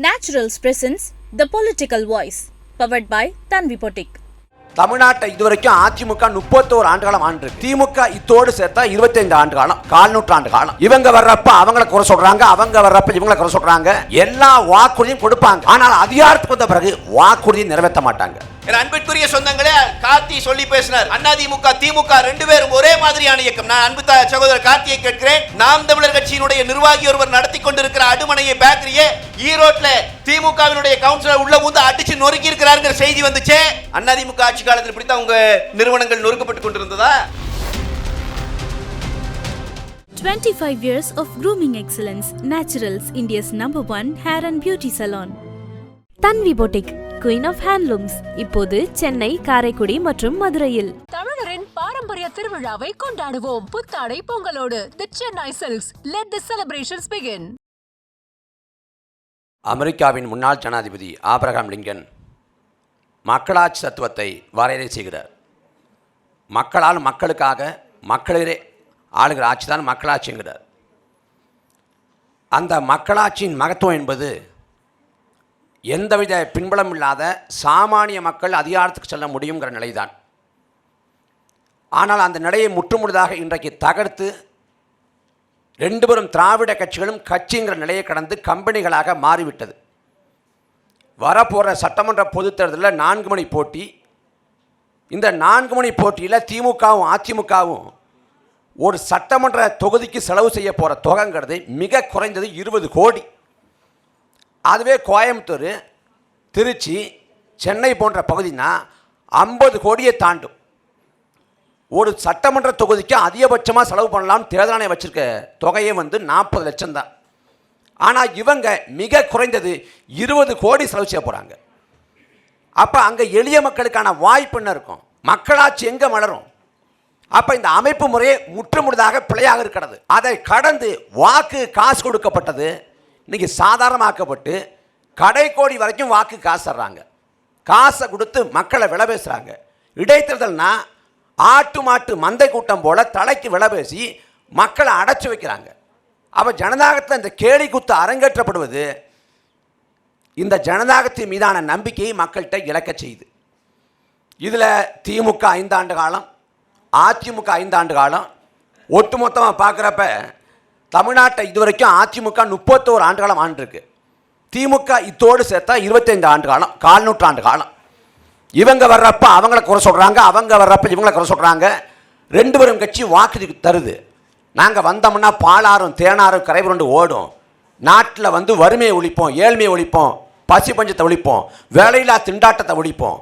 Naturals presents The Political Voice, powered by Tanvi Boutique. தமிழ்நாட்டை இதுவரைக்கும் அதிமுக 31 ஆண்டுகாலம் ஆண்டு, திமுக இத்தோடு சேர்த்தா 25 ஆண்டு காலம், கால் நூற்றாண்டு காலம். இவங்க வர்றப்ப அவங்கள குறை சொல்றாங்க, அவங்க வர்றப்ப இவங்கள குறை சொல்றாங்க. எல்லா வாக்குறுதியும் கொடுப்பாங்க, ஆனால் அதிகாரத்துக்கு வந்த பிறகு வாக்குறுதியை நிறைவேற்ற மாட்டாங்க. அன்பிற்குரிய சொந்தங்களே, கார்த்தி சொல்லி பேசினார். அதிமுக திமுக ரெண்டு பேரும் ஒரே மாதிரியான இயக்கம். நான் அன்பு சகோதரர் கார்த்தியை கேட்கிறேன். நாம் தமிழர் கட்சியினுடைய நிர்வாகி ஒருவர் நடத்தி கொண்டிருக்கிற அடுமனையை பேக்கரியே ஈரோட்ல திமுகவினுடைய கவுன்சிலர் உள்ள வந்து அடிச்சு நொறுக்கி இருக்கிறாருங்கிற செய்தி வந்துச்சே. அதிமுக ஆட்சி காலத்தில் இப்படித்தான் உங்க நிறுவனங்கள் நொறுக்கப்பட்டு கொண்டிருந்ததா? 25 years of grooming excellence. Naturals, India's #1 hair and beauty salon. Tanvi Boutique, Queen of Handlooms. இப்போது சென்னை, காரைக்குடி மற்றும் மதுரையில். தமிழரின் பாரம்பரிய திருவிழாவை கொண்டாடுவோம் புத்தாடை பொங்கலோடு. The Chennai Silks. Let the celebrations begin. அமெரிக்காவின் முன்னாள் ஜனாதிபதி ஆபிரகாம் லிங்கன் மக்களாட்சி தத்துவத்தை வரையறை செய்கிறார். மக்களால் மக்களுக்காக, மக்களே ஆளுகிற ஆட்சி தான் மக்களாட்சிங்கிறார். அந்த மக்களாட்சியின் மகத்துவம் என்பது எந்தவித பின்புலம் இல்லாத சாமானிய மக்கள் அதிகாரத்துக்கு செல்ல முடியுங்கிற நிலைதான். ஆனால் அந்த நிலையை முற்றுமுழுதாக இன்றைக்கு தகர்த்து ரெண்டு பேரும் திராவிட கட்சிகளும் கட்சிங்கிற நிலையை கடந்து கம்பெனிகளாக மாறிவிட்டது. வரப்போகிற சட்டமன்ற பொதுத் தேர்தலில் 4 மணி போட்டி. இந்த 4 மணி போட்டியில் திமுகவும் அதிமுகவும் ஒரு சட்டமன்ற தொகுதிக்கு செலவு செய்ய போகிற தொகைங்கிறது மிக குறைந்தது 20 கோடி. அதுவே கோயம்புத்தூர், திருச்சி, சென்னை போன்ற பகுதினா 50 கோடியை தாண்டும். ஒரு சட்டமன்ற தொகுதிக்கு அதிகபட்சமாக செலவு பண்ணலாம் தேர்தல் ஆணையம் வச்சுருக்க தொகையே 40 லட்சம் தான். ஆனால் இவங்க மிக குறைந்தது 20 கோடி செலவு செய்ய போகிறாங்க. அப்போ அங்கே எளிய மக்களுக்கான வாய்ப்பு என்ன இருக்கும்? மக்களாட்சி எங்கே மலரும்? அப்போ இந்த அமைப்பு முறையே முற்றுமுழுதாக பிழையாக இருக்கிறது. அதை கடந்து வாக்கு காசு கொடுக்கப்பட்டது இன்றைக்கி சாதாரணமாக்கப்பட்டு கடைக்கோடி வரைக்கும் வாக்கு காசு தர்றாங்க. காசை கொடுத்து மக்களை விலை பேசுகிறாங்க. இடைத்தேர்தல்னா ஆட்டு மாட்டு மந்தை கூட்டம் போல் தலைக்கு விலை பேசி மக்களை அடைச்சி வைக்கிறாங்க. அப்போ ஜனநாயகத்தில் இந்த கேலி குத்து அரங்கேற்றப்படுவது இந்த ஜனநாயகத்தின் மீதான நம்பிக்கையை மக்கள்கிட்ட இழக்க செய்யுது. இதில் திமுக 5 ஆண்டு காலம், அதிமுக 5 ஆண்டு காலம், ஒட்டுமொத்தமாக பார்க்குறப்ப தமிழ்நாட்டை இதுவரைக்கும் அதிமுக 31 ஆண்டு காலம் ஆண்டிருக்கு. திமுக இத்தோடு சேர்த்தா 25 ஆண்டு காலம், கால் நூற்றாண்டு காலம். இவங்க வர்றப்ப அவங்கள குறை சொல்கிறாங்க, அவங்க வர்றப்ப இவங்கள குறை சொல்கிறாங்க. ரெண்டு பேரும் கட்சி வாக்கு தருது. நாங்கள் வந்தோம்னா பாலாறும் தேனாரும் கரைபுரண்டு ஓடும். நாட்டில் வறுமையை ஒழிப்போம், ஏழ்மையை ஒழிப்போம், பசி பஞ்சத்தை ஒழிப்போம், வேலையில்லா திண்டாட்டத்தை ஒழிப்போம்.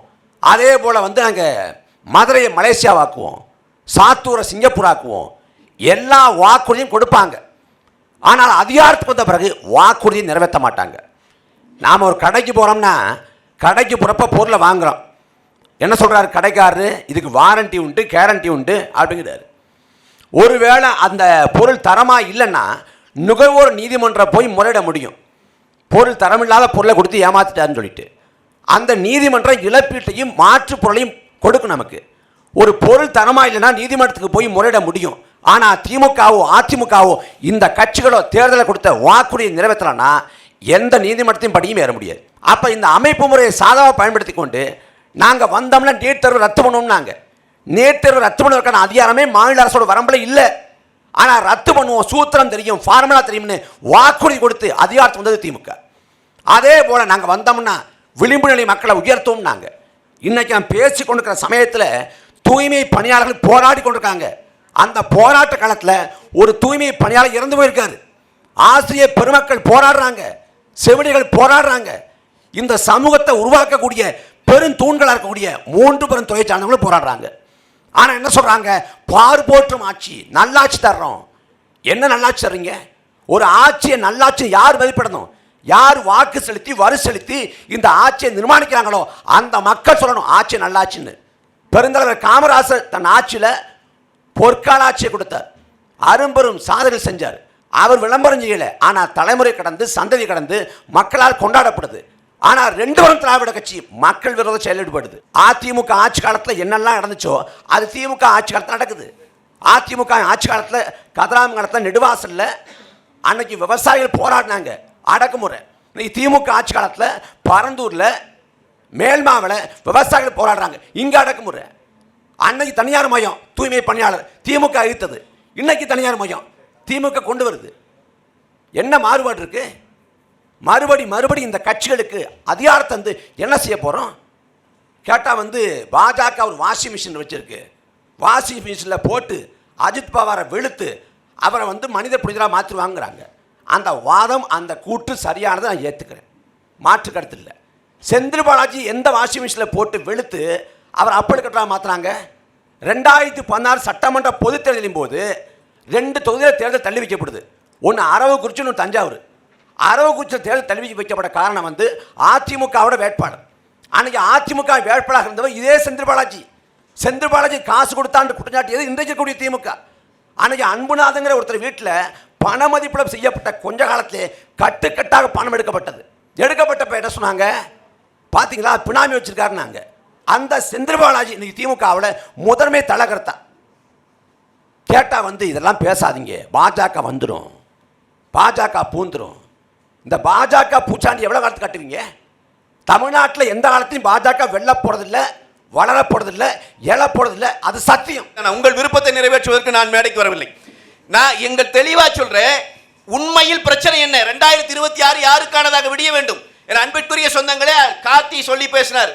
அதே போல் நாங்கள் மதுரையை மலேசியாவாக்குவோம், சாத்தூரை சிங்கப்பூர் ஆக்குவோம். எல்லா வாக்குறுதியும் கொடுப்பாங்க. ஆனால் அதிகாரத்துக்கு வந்த பிறகு வாக்குறுதியை நிறைவேற்ற மாட்டாங்க. நாம் ஒரு கடைக்கு போகிறோம்னா கடைக்கு போகிறப்ப பொருளை வாங்குகிறோம். என்ன சொல்கிறாரு கடைக்காரரு? இதுக்கு வாரண்ட்டி உண்டு, கேரண்டி உண்டு அப்படிங்கிறாரு. ஒருவேளை அந்த பொருள் தரமாக இல்லைன்னா நுகர்வோர் நீதிமன்றம் போய் முறையிட முடியும். பொருள் தரமில்லாத பொருளை கொடுத்து ஏமாற்றிட்டாருன்னு சொல்லிட்டு அந்த நீதிமன்றம் இழப்பீட்டையும் மாற்று பொருளையும் கொடுக்கும் நமக்கு. ஒரு பொருள் தரமாக இல்லைன்னா நீதிமன்றத்துக்கு போய் முறையிட முடியும். ஆனால் திமுகவோ அதிமுகவோ இந்த கட்சிகளோ தேர்தலை கொடுத்த வாக்குறுதியை நிறைவேற்றலைன்னா எந்த நீதிமன்றத்தையும் படியும் ஏற முடியாது. அப்போ இந்த அமைப்பு முறையை சாதகமாக பயன்படுத்தி கொண்டு நாங்கள் வந்தோம்னா நீட் தேர்வு ரத்து பண்ணுவோம்னாங்க. நீட் தேர்வு ரத்து பண்ணுவதற்கான அதிகாரமே மாநில அரசோட வரம்பில் இல்லை. ஆனால் ரத்து பண்ணுவோம், சூத்திரம் தெரியும், ஃபார்முலா தெரியும்னு வாக்குறுதி கொடுத்து அதிகாரத்துக்கு வந்தது திமுக. அதே போல் நாங்கள் வந்தோம்னா விளிம்பு நிலை மக்களை உயர்த்துவோம்னாங்க. இன்றைக்கி நான் பேசி கொண்டிருக்கிற சமயத்தில் தூய்மை பணியாளர்கள் போராடி கொண்டிருக்காங்க. அந்த போராட்ட காலத்தில் ஒரு தூய்மை பணியாளர் இறந்து போயிருக்காரு. ஆசிரியர் பெருமக்கள் போராடுறாங்க, செவிலியர்கள் போராடுறாங்க. இந்த சமூகத்தை உருவாக்கக்கூடிய பெருந்தூண்களாக இருக்கக்கூடிய 3 பெரும் துறை சார்ந்தவங்களும் போராடுறாங்க. ஆனால் என்ன சொல்கிறாங்க? பார்போற்றும் ஆட்சி, நல்லாட்சி தர்றோம். என்ன நல்லாட்சி தர்றீங்க? ஒரு ஆட்சியை நல்லாட்சி யார் மதிப்பிடணும்? யார் வாக்கு செலுத்தி வரி செலுத்தி இந்த ஆட்சியை நிர்மாணிக்கிறாங்களோ அந்த மக்கள் சொல்லணும் ஆட்சி நல்லாட்சின்னு. பெருந்தலைவர் காமராசர் தன் ஆட்சியில் பொற்கால ஆட்சியை கொடுத்தார், அரும்பெரும் சாதனை செஞ்சார். அவர் விளம்பரம் செய்யலை, ஆனால் தலைமுறை கடந்து சந்ததி கடந்து மக்களால் கொண்டாடப்படுது. ஆனால் 2 பேரும் திராவிட கட்சி மக்கள் விரோத செயல்படுது. அதிமுக ஆட்சி காலத்தில் என்னெல்லாம் நடந்துச்சோ அது திமுக ஆட்சி காலத்தில் நடக்குது. அதிமுக ஆட்சி காலத்தில் கதிராமங்கலத்தில் நெடுவாசலில் அன்னைக்கு விவசாயிகள் போராடினாங்க, அடக்குமுறை. இன்னைக்கு திமுக ஆட்சி காலத்தில் பரந்தூரில் மேல்மாவில் விவசாயிகள் போராடுறாங்க. இங்கே அடக்குமுறை. அன்னைக்கு தனியார் மையம் தூய்மை பணியாளர் திமுக அழித்தது, இன்னைக்கு தனியார் மையம் திமுக கொண்டு வருது. என்ன மாறுபாடு இருக்கு? மறுபடி இந்த கட்சிகளுக்கு அதிகாரத்தை வந்து என்ன செய்ய போகிறோம் கேட்டால் பாஜக ஒரு வாஷிங் மிஷின் வச்சுருக்கு. வாஷிங் மிஷினில் போட்டு அஜித் பவாரை வெளுத்து அவரை மனித புனிதராக மாற்றிடுவாங்கிறாங்க. அந்த வாதம் அந்த கூற்று சரியானதை நான் ஏற்றுக்கிறேன், மாற்று கருத்து இல்லை. செந்தில் பாலாஜி எந்த வாஷிங் மிஷினில் போட்டு வெளுத்து அவர் அப்படி கட்டலாம் மாற்றினாங்க? 2016 சட்டமன்ற பொதுத் தேர்தலின் போது 2 தொகுதியில் தேர்தல் தள்ளி வைக்கப்படுது. ஒன்று அரவக்குறிச்சி, ஒன்று தஞ்சாவூர். அரவக்குறிச்சி தேர்தல் தள்ளி வைக்கப்பட்ட காரணம் அதிமுகவோட வேட்பாளர். அன்றைக்கி அதிமுக வேட்பாளராக இருந்தவர் இதே செந்தில் பாலாஜி. செந்தில் பாலாஜி காசு கொடுத்தான்னு குற்றச்சாட்டியது இன்றைக்கு கூடிய திமுக. அன்றைக்கி அன்புநாதங்கிற ஒருத்தர் வீட்டில் பண மதிப்பில் செய்யப்பட்ட கொஞ்ச காலத்திலே கட்டுக்கட்டாக பணம் எடுக்கப்பட்ட என்ன சொன்னாங்க பார்த்தீங்களா, பினாமி வச்சிருக்காருன்னாங்க. அந்த செந்தில் பாலாஜி இன்னைக்கு திமுகவில் முதன்மை தலைகர்த்தா. கேட்டால் இதெல்லாம் பேசாதீங்க, பாஜக வந்துடும், பாஜக பூந்துடும். இந்த பாஜக பூச்சாண்டி எவ்வளோ காலத்து கட்டுவீங்க? தமிழ்நாட்டில் எந்த காலத்தையும் பாஜக வெல்ல போகிறதில்லை, வளர போகிறதில்லை, எழ போகிறதில்லை. அது சத்தியம். உங்கள் விருப்பத்தை நிறைவேற்றுவதற்கு நான் மேடைக்கு வரவில்லை. நான் எங்கள் தெளிவாக சொல்கிறேன். உண்மையில் பிரச்சனை என்ன? 2026 யாருக்கானதாக விடிய வேண்டும் என அன்பிற்குரிய சொந்தங்களே கார்த்தி சொல்லி பேசினார்.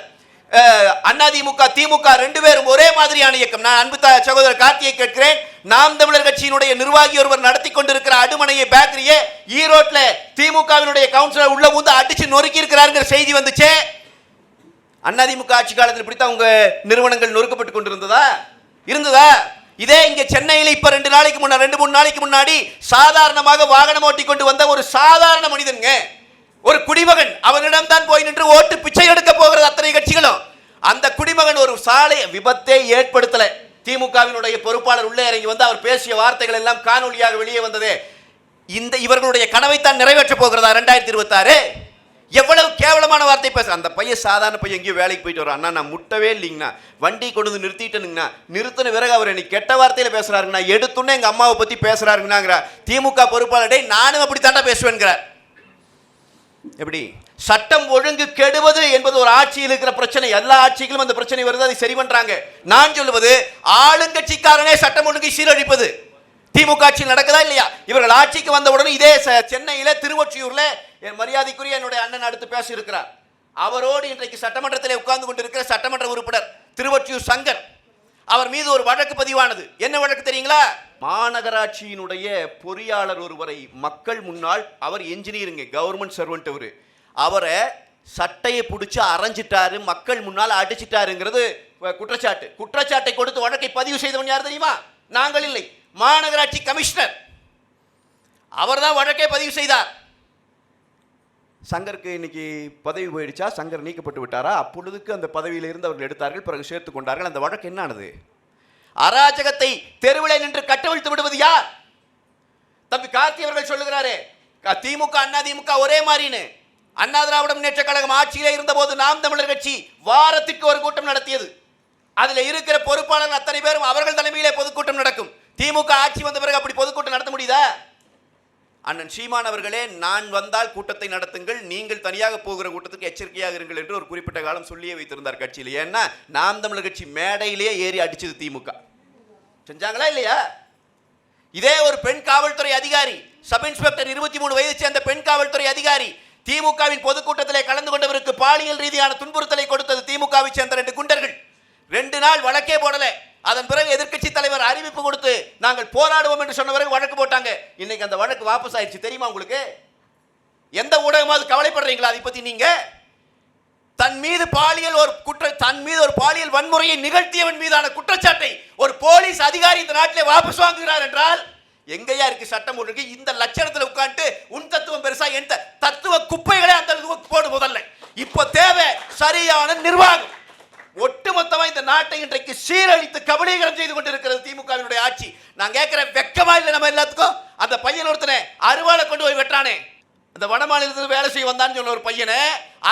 அதிமுக திமுக 2 பேரும் ஒரே மாதிரியான இயக்கம். நான் அன்பு சகோதரர் கார்த்தியை கேட்கிறேன். நாம் தமிழர் கட்சியினுடைய நிர்வாகி ஒருவர் நடத்தி கொண்டிருக்கிற அடுமனையை பேக்கரியே ஈரோட்டில் திமுகவினுடைய கவுன்சிலர் உள்ள வந்து அடிச்சு நொறுக்கி இருக்கிறாருங்கிற செய்தி வந்துச்சே. அதிமுக ஆட்சி காலத்தில் இப்படித்தான் உங்க நிறுவனங்கள் நொறுக்கப்பட்டு கொண்டிருந்ததா? இதே இங்க சென்னையில் இப்ப 2 3 நாளைக்கு முன்னாடி சாதாரணமாக வாகனம் ஓட்டி கொண்டு வந்த ஒரு சாதாரண மனிதனுங்க, ஒரு குடிமகன், அவனிடம் தான் போய் நின்று ஓட்டு பிச்சை எடுக்க போகிறது அத்தனை கட்சிகளும். அந்த குடிமகன் ஒரு சாலை விபத்தை ஏற்படுத்தல. திமுகவினுடைய பொறுப்பாளர் உள்ளே இறங்கி வந்து அவர் பேசிய வார்த்தைகள் எல்லாம் காணொலியாக வெளியே வந்ததே. இந்த இவர்களுடைய கனவைத்தான் நிறைவேற்ற போகிறதா 2026? எவ்வளவு கேவலமான வார்த்தை பேச. அந்த பையன் சாதாரண பையன் எங்கேயோ வேலைக்கு போயிட்டு வர, அண்ணா நான் முட்டவே இல்லைங்கண்ணா, வண்டி கொண்டு வந்து நிறுத்திட்டேனுங்கண்ணா, நிறுத்தின பிறகு அவர் என்னை கெட்ட வார்த்தையில பேசுறாருங்கண்ணா, எடுத்துன்னு எங்க அம்மாவை பத்தி பேசுறாருங்கண்ணாங்கிற திமுக பொறுப்பாளர் நானும் அப்படி தாண்டா பேசுவேன்கிறார். எப்படி சட்டம் ஒழுங்கு கெடுவது என்பது ஒரு ஆட்சியில் இருக்கிற பிரச்சனை. எல்லா ஆட்சிகளும் அந்த பிரச்சனை வருது, அதை சரி பண்றாங்க. நான் சொல்லுவது ஆளுங்கட்சிக்காரனே சட்டம் ஒழுங்கை சீரழிப்பது திமுக ஆட்சியில் நடக்குதா இல்லையா? இவர்கள் ஆட்சிக்கு வந்தவுடன் இதே சென்னையில திருவொற்றியூர்ல என் மரியாதைக்குரிய என்னுடைய அண்ணன் அடுத்து பேச இருக்கிறார். அவரோடு இன்றைக்கு சட்டமன்றத்தில் உட்கார்ந்து கொண்டிருக்கிற சட்டமன்ற உறுப்பினர் திருவொற்றியூர் சங்கர், அவர் மீது ஒரு வழக்கு பதிவானது. என்ன வழக்கு தெரியுங்களா? மாநகராட்சியினுடைய பொறியாளர் ஒருவரை மக்கள் முன்னால், அவர் என்ஜினியருங்க, கவர்மெண்ட் சர்வெண்ட், அவரை சட்டையை பிடிச்சி அரைஞ்சிட்டாரு, மக்கள் முன்னால் அடிச்சிட்டாருங்கிறது குற்றச்சாட்டை கொடுத்து வழக்கை பதிவு செய்தவன் யார் தெரியுமா? நாங்கள் இல்லை, மாநகராட்சி கமிஷனர். அவர் தான் வழக்கை பதிவு செய்தார். சங்கருக்கு இன்னைக்கு பதவி போயிடுச்சா? சங்கர் நீக்கப்பட்டு விட்டாரா? அப்பொழுதுக்கு அந்த பதவியில் இருந்து அவர்கள் எடுத்தார்கள், பிறகு சேர்த்துக் கொண்டார்கள். அந்த வழக்கு என்ன ஆனது? அராஜகத்தை தெருவிலே நின்று கட்டவிழ்த்து விடுவது யார்? தம்பி கார்த்தி அவர்கள் சொல்லுகிறாரே திமுக அதிமுக ஒரே மாதிரின்னு. அண்ணா திராவிட முன்னேற்ற கழகம் ஆட்சியிலே இருந்த போது நாம் தமிழர் கட்சி வாரத்திற்கு ஒரு கூட்டம் நடத்தியது. அதில் இருக்கிற பொறுப்பாளர்கள் அத்தனை பேரும் அவர்கள் தலைமையிலே பொதுக்கூட்டம் நடக்கும். திமுக ஆட்சி வந்த பிறகு அப்படி பொதுக்கூட்டம் நடத்த முடியுதா? அண்ணன் சீமான் அவர்களே, நான் வந்தால் கூட்டத்தை நடத்துங்கள், நீங்கள் தனியாக போகிற கூட்டத்துக்கு எச்சரிக்கையாக இருங்கள் என்று ஒரு குறிப்பிட்ட காலம் சொல்லியே வைத்திருந்தார் கட்சியில். ஏன்னா நாம் தமிழர் கட்சி மேடையிலேயே ஏறி அடிச்சது திமுக. செஞ்சாங்களா இல்லையா? இதே ஒரு பெண் காவல்துறை அதிகாரி, சப் இன்ஸ்பெக்டர், 23 வயது சேர்ந்த பெண் காவல்துறை அதிகாரி திமுகவின் பொதுக்கூட்டத்திலே கலந்து கொண்டவருக்கு பாலியல் ரீதியான துன்புறுத்தலை கொடுத்தது திமுகவை சேர்ந்த 2 குண்டர்கள். 2 நாள் வழக்கே போடல. அதன் பிறகு எதிர்க்கட்சி தலைவர் அறிவிப்பு கொடுத்து நாங்கள் போராடுவோம் என்று சொன்ன பிறகு வழக்கு போட்டாங்க. இன்னைக்கு அந்த வழக்கு வாபஸ் ஆயிடுச்சு. தெரியுமா உங்களுக்கு? எந்த ஊடகமாவது கவலைப்படுறீங்களா அதை பத்தி? நீங்க தன் மீது ஒரு பாலியல் வன்முறையை நிகழ்த்தியவன் மீதான குற்றச்சாட்டை ஒரு போலீஸ் அதிகாரி இந்த நாட்டிலே வாபஸ் வாங்குகிறார் என்றால் எங்கயா இருக்கு சட்டம் ஒழுங்கு? இந்த லட்சணத்தில் உட்கார்ந்து உன் தத்துவம் பெருசா, என் தத்துவ குப்பைகளே அந்த போடு. முதல்ல இப்ப தேவை சரியான நிர்வாகம். ஒட்டுமொத்தமா இந்த நாட்டை இன்றைக்கு சீரழித்து கபலீகரம் செய்து கொண்டிருக்கிறது திமுகவினுடைய ஆட்சி. நான் கேட்கிறேன், வெக்கமா இல்லை நம்ம எல்லாத்துக்கும்? அந்த பையன் ஒருத்தனை அருவாளை கொண்டு போய் வெட்டானே, அந்த வட மாநிலத்தில் வேலை செய்ய வந்தான்னு சொன்ன ஒரு பையனை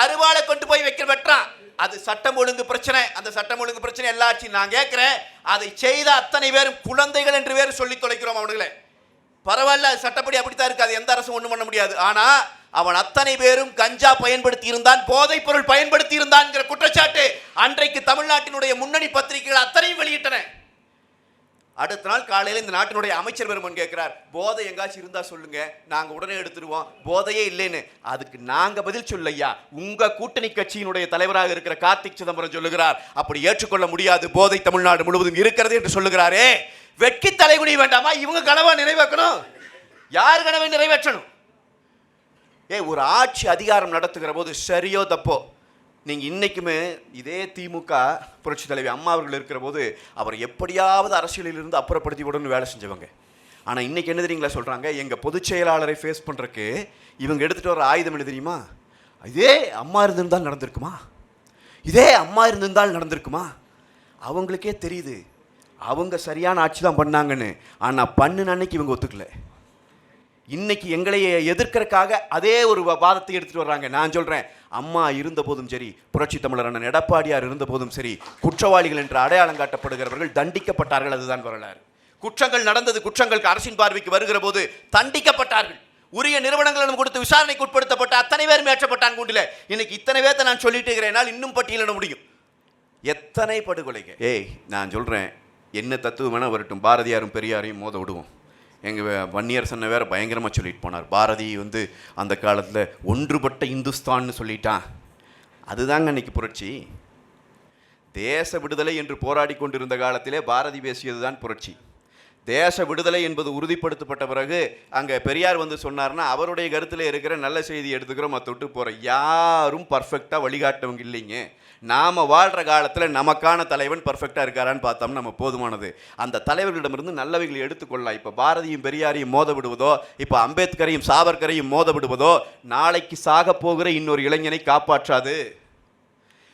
அருவாளை கொண்டு போய் வெட்டான். அது சட்டம் ஒழுங்கு பிரச்சனை. அந்த சட்டம் ஒழுங்கு பிரச்சனை எல்லா ஆட்சியும். நான் கேட்கிறேன், அதை செய்த அத்தனை பேரும் குழந்தைகள் என்று வேறு சொல்லி தொலைக்கிறோம் அவனுங்களே. பரவாயில்ல, சட்டப்படி அப்படித்தான் இருக்காது, எந்த அரசும் ஒன்றும் பண்ண முடியாது. ஆனா அவன் அத்தனை பேரும் கஞ்சா பயன்படுத்தி இருந்தான், போதைப் பொருள் பயன்படுத்தி இருந்தான் என்கிற குற்றச்சாட்டு அன்றைக்கு தமிழ்நாட்டினுடைய முன்னணி பத்திரிகைகள் அத்தனையும் வெளியிட்டன. அடுத்த நாள் காலையில் இந்த நாட்டினுடைய அமைச்சர் பெருமன் கேட்கிறார், போதை எங்காச்சும் இருந்தா சொல்லுங்க, நாங்க உடனே எடுத்துருவோம், போதையே இல்லைன்னு. அதுக்கு நாங்க பதில் சொல்லையா, உங்க கூட்டணி கட்சியினுடைய தலைவராக இருக்கிற கார்த்திக் சிதம்பரம் சொல்லுகிறார், அப்படி ஏற்றுக்கொள்ள முடியாது, போதை தமிழ்நாடு முழுவதும் இருக்கிறது என்று சொல்லுகிறாரே. வெட்கி தலைகுனி வேண்டாமா? இவங்க கனவை நிறைவேற்றணும். யார் கனவை நிறைவேற்றணும்? ஒரு ஆட்சி அதிகாரம் நடத்துகிற போது சரியோ தப்போ, நீங்கள் இன்றைக்குமே இதே திமுக புரட்சி தலைவி அம்மா அவர்கள் இருக்கிற போது அவர் எப்படியாவது அரசியலிலிருந்து அப்புறப்படுத்தி விடணும்னு வேலை செஞ்சவங்க. ஆனால் இன்றைக்கி என்ன தெரியுங்களா சொல்கிறாங்க, எங்கள் பொதுச் செயலாளரை ஃபேஸ் பண்ணுறக்கு இவங்க எடுத்துகிட்டு வர ஆயுதம் என்ன தெரியுமா? இதே அம்மா இருந்திருந்தால் நடந்திருக்குமா, இதே அம்மா இருந்திருந்தால் நடந்திருக்குமா? அவங்களுக்கே தெரியுது அவங்க சரியான ஆட்சி தான் பண்ணாங்கன்னு. ஆனால் பண்ணுன அன்னைக்கு இவங்க ஒத்துக்கல. இன்னைக்கு எங்களை எதிர்க்கிறதுக்காக அதே ஒரு வாதத்தை எடுத்துட்டு வர்றாங்க. நான் சொல்றேன், அம்மா இருந்த போதும் சரி, புரட்சி தமிழர் அண்ணன் எடப்பாடியார் இருந்த போதும் சரி, குற்றவாளிகள் என்று அடையாளம் காட்டப்படுகிறவர்கள் தண்டிக்கப்பட்டார்கள். அதுதான் வரலாறு. குற்றங்கள் நடந்தது, குற்றங்களுக்கு அரசின் பார்வைக்கு வருகிற போது தண்டிக்கப்பட்டார்கள். உரிய நிறுவனங்களிடம் கொடுத்து விசாரணைக்கு உட்படுத்தப்பட்ட அத்தனை பேரும் ஏற்றப்பட்டான் கூண்டில. இன்னைக்கு இத்தனை பேர்த்த நான் சொல்லிட்டு இருக்கிறேனால் இன்னும் பட்டியலிட முடியும். எத்தனை படுகொலைகள். நான் சொல்றேன், என்ன தத்துவம் வேணா வரட்டும், பாரதியாரும் பெரியாரையும் மோத விடுவோம். எங்கள் வன்னியரசனை வேறு பயங்கரமாக சொல்லிட்டு போனார். பாரதி அந்த காலத்தில் ஒன்றுபட்ட இந்துஸ்தான்னு சொல்லிட்டான். அதுதாங்க அன்னைக்கு புரட்சி. தேச விடுதலை என்று போராடி கொண்டிருந்த காலத்திலே பாரதி பேசியது தான் புரட்சி. தேச விடுதலை என்பது உறுதிப்படுத்தப்பட்ட பிறகு அங்கே பெரியார் சொன்னார்னா அவருடைய கருத்தில் இருக்கிற நல்ல செய்தி எடுத்துக்கிறோம், மற்ற விட்டு போகிற யாரும் பர்ஃபெக்டாக வழிகாட்டவங்க இல்லைங்க. நாம் வாழ்கிற காலத்தில் நமக்கான தலைவன் பர்ஃபெக்டாக இருக்காரான்னு பார்த்தோம்னா நம்ம போதுமானது. அந்த தலைவர்களிடமிருந்து நல்லவைகளை எடுத்துக்கொள்ளலாம். இப்போ பாரதியும் பெரியாரையும் மோத விடுவதோ, இப்போ அம்பேத்கரையும் சாவர்கரையும் மோத விடுவதோ நாளைக்கு சாக போகிற இன்னொரு இளைஞனை காப்பாற்றாது.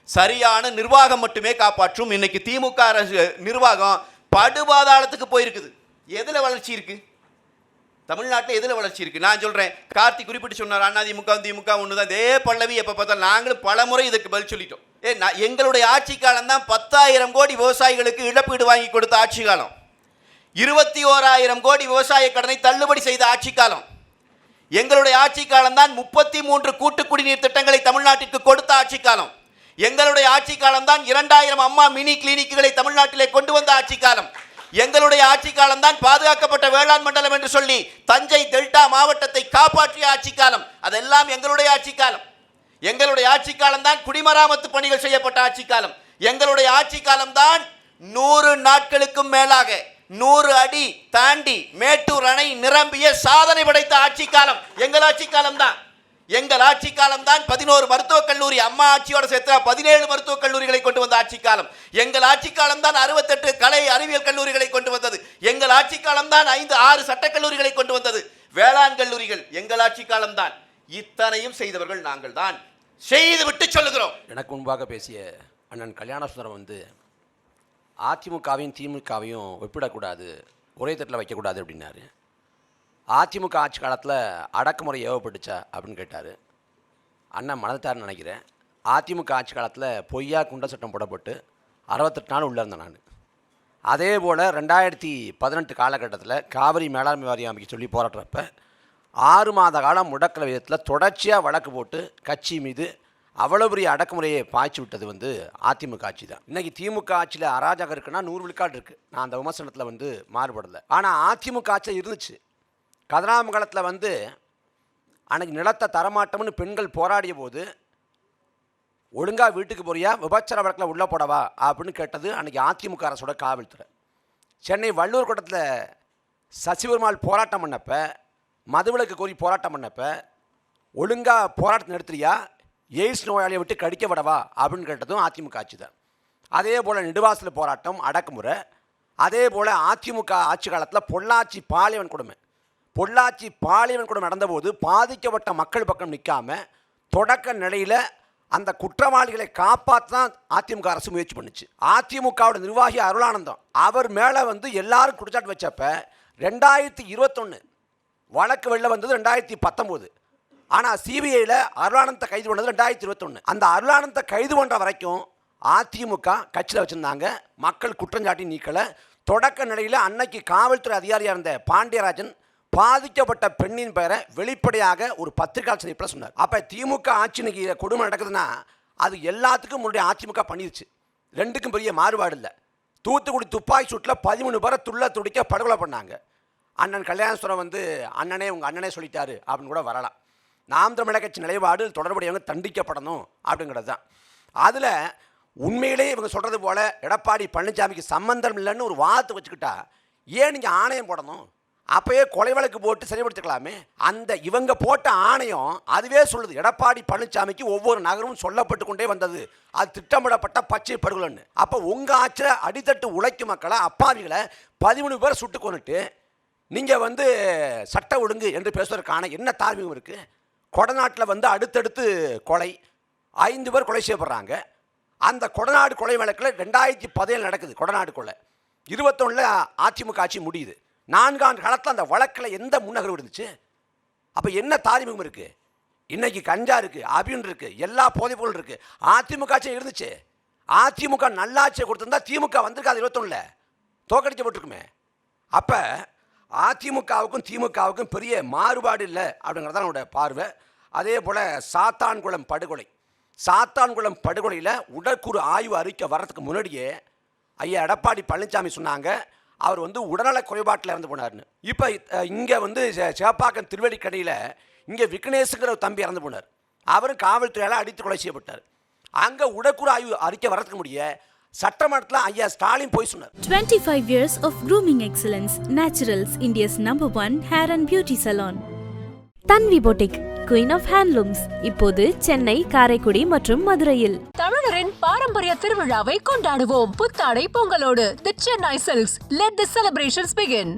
சரியான நிர்வாகம் மட்டுமே காப்பாற்றும். இன்னைக்கு திமுக அரசு நிர்வாகம் படுபாதாளத்துக்கு போயிருக்குது. எதில் வளர்ச்சி இருக்குது? தமிழ்நாட்டில் எதில் வளர்ச்சி இருக்குது? நான் சொல்கிறேன், கார்த்திக் குறிப்பிட்டு சொன்னார், அதிமுக திமுக ஒன்று தான். இதே பல்லவி எப்போ பார்த்தாலும் நாங்களும் பல முறை இதுக்கு பதில் சொல்லிட்டோம். எங்களுடைய ஆட்சி காலம் தான் 10,000 கோடி விவசாயிகளுக்கு இழப்பீடு வாங்கி கொடுத்த ஆட்சி காலம். 21,000 கோடி விவசாய கடனை தள்ளுபடி செய்த ஆட்சி காலம். எங்களுடைய ஆட்சி காலம் தான் 33 கூட்டு குடிநீர் திட்டங்களை தமிழ்நாட்டிற்கு கொடுத்த ஆட்சி காலம். எங்களுடைய ஆட்சி காலம் தான் 2000 அம்மா மினி கிளினிக்குகளை தமிழ்நாட்டிலே கொண்டு வந்த ஆட்சி காலம். எங்களுடைய ஆட்சி காலம் தான் பாதுகாக்கப்பட்ட வேளாண் மண்டலம் என்று சொல்லி தஞ்சை டெல்டா மாவட்டத்தை காப்பாற்றிய ஆட்சி காலம். அதெல்லாம் எங்களுடைய ஆட்சி காலம். எங்களுடைய ஆட்சி காலம் தான் குடிமராமத்து பணிகள் செய்யப்பட்ட ஆட்சி காலம். எங்களுடைய ஆட்சி காலம் தான் 100 நாட்களுக்கும் மேலாக 100 அடி தாண்டி மேட்டூர் அணை நிரம்பிய சாதனை படைத்த ஆட்சி காலம் எங்கள் ஆட்சி காலம் தான். எங்கள் ஆட்சி காலம் தான் 11 மருத்துவக் கல்லூரி, அம்மா ஆட்சியோட சேர்த்து 17 மருத்துவக் கல்லூரிகளை கொண்டு வந்த ஆட்சி காலம். எங்கள் ஆட்சி காலம் தான் 68 கலை அறிவியல் கல்லூரிகளை கொண்டு வந்தது. எங்கள் ஆட்சி காலம் தான் 6 சட்டக்கல்லூரிகளை கொண்டு வந்தது. வேளாண் கல்லூரிகள் எங்கள் ஆட்சி காலம் தான். இத்தனையும் செய்தவர்கள் நாங்கள் தான். செய்து விட்டு சொல்லுகிறோம். எனக்கு முன்பாக பேசிய அண்ணன் கல்யாணசுந்தரம் அதிமுகவையும் திமுகவையும் ஒப்பிடக்கூடாது, ஒரே தட்டில் வைக்கக்கூடாது அப்படின்னாரு. அதிமுக ஆட்சி காலத்தில் அடக்குமுறை ஏவப்பட்டுச்சா அப்படின்னு கேட்டார். அண்ணன் மனதார்னு நினைக்கிறேன். அதிமுக ஆட்சி காலத்தில் பொய்யா குண்ட சட்டம் போடப்பட்டு 68 நாள் உள்ளே இருந்தேன் நான். அதே போல் 2018 காலகட்டத்தில் காவிரி மேலாண்மை வாரியம் அமைக்க சொல்லி போராடுறப்ப 6 மாத காலம் முடக்கல விதத்தில் தொடர்ச்சியாக வழக்கு போட்டு கட்சி மீது அவ்வளோ பெரிய அடக்குமுறையை பாய்ச்சி விட்டது அதிமுக ஆட்சி தான். இன்றைக்கி திமுக ஆட்சியில் அராஜகம் இருக்குன்னா 100 விழுக்காடு இருக்குது. நான் அந்த விமர்சனத்தில் மாறுபடலை. ஆனால் அதிமுக ஆட்சியில் இருந்துச்சு. கதிராமங்கலத்தில் அன்றைக்கி நிலத்தை தரமாட்டோம்னு பெண்கள் போராடிய போது ஒழுங்காக வீட்டுக்கு போறியா, விபச்சார வழக்கில் உள்ளே போடவா அப்படின்னு கேட்டது அன்றைக்கி அதிமுக அரசோட காவல்துறை. சென்னை வள்ளூர் கோட்டத்தில் சசிபெருமாள் போராட்டம் பண்ணப்போ, மதுவிலக்கு கோரி போராட்டம் பண்ணப்போ ஒழுங்காக போராட்டத்தை நிறுத்துறியா, எய்ட்ஸ் நோயாளியை விட்டு கடிக்க விடவா அப்படின்னு கேட்டதும் அதிமுக ஆட்சி தான். அதே போல் நெடுவாசல் போராட்டம் அடக்குமுறை. அதே போல் அதிமுக ஆட்சி காலத்தில் பொள்ளாச்சி பாலியவன் கொடுமை நடந்தபோது பாதிக்கப்பட்ட மக்கள் பக்கம் நிற்காமல் தொடக்க நிலையில் அந்த குற்றவாளிகளை காப்பாற்ற தான் அதிமுக அரசு முயற்சி பண்ணுச்சு. அதிமுகவோட நிர்வாகி அருளானந்தம் அவர் மேலே எல்லாரும் குற்றச்சாட்டு வச்சப்ப 2021 வழக்கு வெளில வந்தது 2019. ஆனால் சிபிஐயில் அருளானந்தத்தை கைது பண்ணது 2021. அந்த அருளானந்தத்தை கைது பண்ணுற வரைக்கும் அதிமுக கட்சியில் வச்சுருந்தாங்க. மக்கள் குற்றஞ்சாட்டி நீக்கலை. தொடக்க நிலையில் அன்னைக்கு காவல்துறை அதிகாரியாக இருந்த பாண்டியராஜன் பாதிக்கப்பட்ட பெண்ணின் பெயரை வெளிப்படையாக ஒரு பத்திரிகை சந்திப்பில் சொன்னார். அப்போ திமுக ஆட்சிக்கு கொடுமை நடக்குதுன்னா அது எல்லாத்துக்கும் முன்னாடி அதிமுக பண்ணிருச்சு. ரெண்டுக்கும் பெரிய மாறுபாடு இல்லை. தூத்துக்குடி துப்பாக்கி சூட்டில் 13 பேரை துடிக்க படுகொலை பண்ணாங்க. அண்ணன் கல்யாணசுரம் வந்து அண்ணனே உங்கள் அண்ணனே சொல்லிட்டாரு அப்படின்னு கூட வரலாம். நாம் தமிழர் கட்சி நிலைப்பாடு தொடர்புடையவங்க தண்டிக்கப்படணும் அப்படிங்கிறது தான். அதில் உண்மையிலேயே இவங்க சொல்கிறது போல் எடப்பாடி பழனிசாமிக்கு சம்பந்தம் இல்லைன்னு ஒரு வாதத்தை வச்சுக்கிட்டா ஏன் நீங்கள் ஆணையம் போடணும்? அப்போயே கொலை வழக்கு போட்டு சரிப்படுத்திக்கலாமே. அந்த இவங்க போட்ட ஆணையம் அதுவே சொல்லுது எடப்பாடி பழனிசாமிக்கு ஒவ்வொரு நகரமும் சொல்லப்பட்டு கொண்டே வந்தது, அது திட்டமிடப்பட்ட பச்சை படுகொலைன்னு. அப்போ உங்கள் ஆட்சியில் அடித்தட்டு உழைக்கும் மக்களை அப்பாவிகளை 13 பேரை சுட்டு கொண்டுட்டு நீங்கள் வந்து சட்ட ஒழுங்கு என்று பேசுவதற்கான என்ன தார்மீகம் இருக்குது? கொடநாட்டில் வந்து அடுத்தடுத்து கொலை, 5 பேர் கொலை செய்யப்படுறாங்க. அந்த கொடநாடு கொலை வழக்கில் 2017 நடக்குது. கொடநாடு கொலை 21 அதிமுக ஆட்சி முடியுது. 4 ஆண்டு காலத்தில் அந்த வழக்கில் எந்த முன்னகர்வு இருந்துச்சு? அப்போ என்ன தார்மீகம் இருக்குது? இன்னைக்கு கஞ்சா இருக்குது, அபின் இருக்குது, எல்லா போதைப் பொருள் இருக்குது. அதிமுக ஆட்சி இருந்துச்சு. அதிமுக நல்லாட்சியை கொடுத்துருந்தா திமுக வந்திருக்காது 21 தோக்கடிக்கப்பட்டிருக்குமே. அப்போ அதிமுகவுக்கும் திமுகவுக்கும் பெரிய மாறுபாடு இல்லை அப்படிங்கிறதான் என்னோட பார்வை. அதே போல் சாத்தான்குளம் படுகொலையில் உடற்கூறு ஆய்வு அறிக்கை வர்றதுக்கு முன்னாடியே ஐயா எடப்பாடி பழனிசாமி சொன்னாங்க அவர் வந்து உடல்நல குறைபாட்டில் இறந்து போனார்னு. இப்போ இங்கே வந்து சேப்பாக்கம் திருவடிக்கடையில் இங்கே விக்னேஷுங்கிற ஒரு தம்பி இறந்து போனார். அவரும் காவல்துறையால் அடித்து கொலை செய்யப்பட்டார். அங்கே உடற்கூறு ஆய்வு அறிக்கை வரதுக்கு முடிய சட்டமன்றத்தில் ஐயா ஸ்டாலின் போய் சொன்னார். 25 years of grooming excellence. Naturals, India's #1 hair and beauty salon. Tanvi boutique, queen of handlooms, இப்போது சென்னை, காரைக்குடி மற்றும் மதுரையில். தமிழரின் பாரம்பரிய திருவிழாவை கொண்டாடுவோம் புத்தாடை பொங்கலோடு. The Chennai Silks. Let the celebrations begin.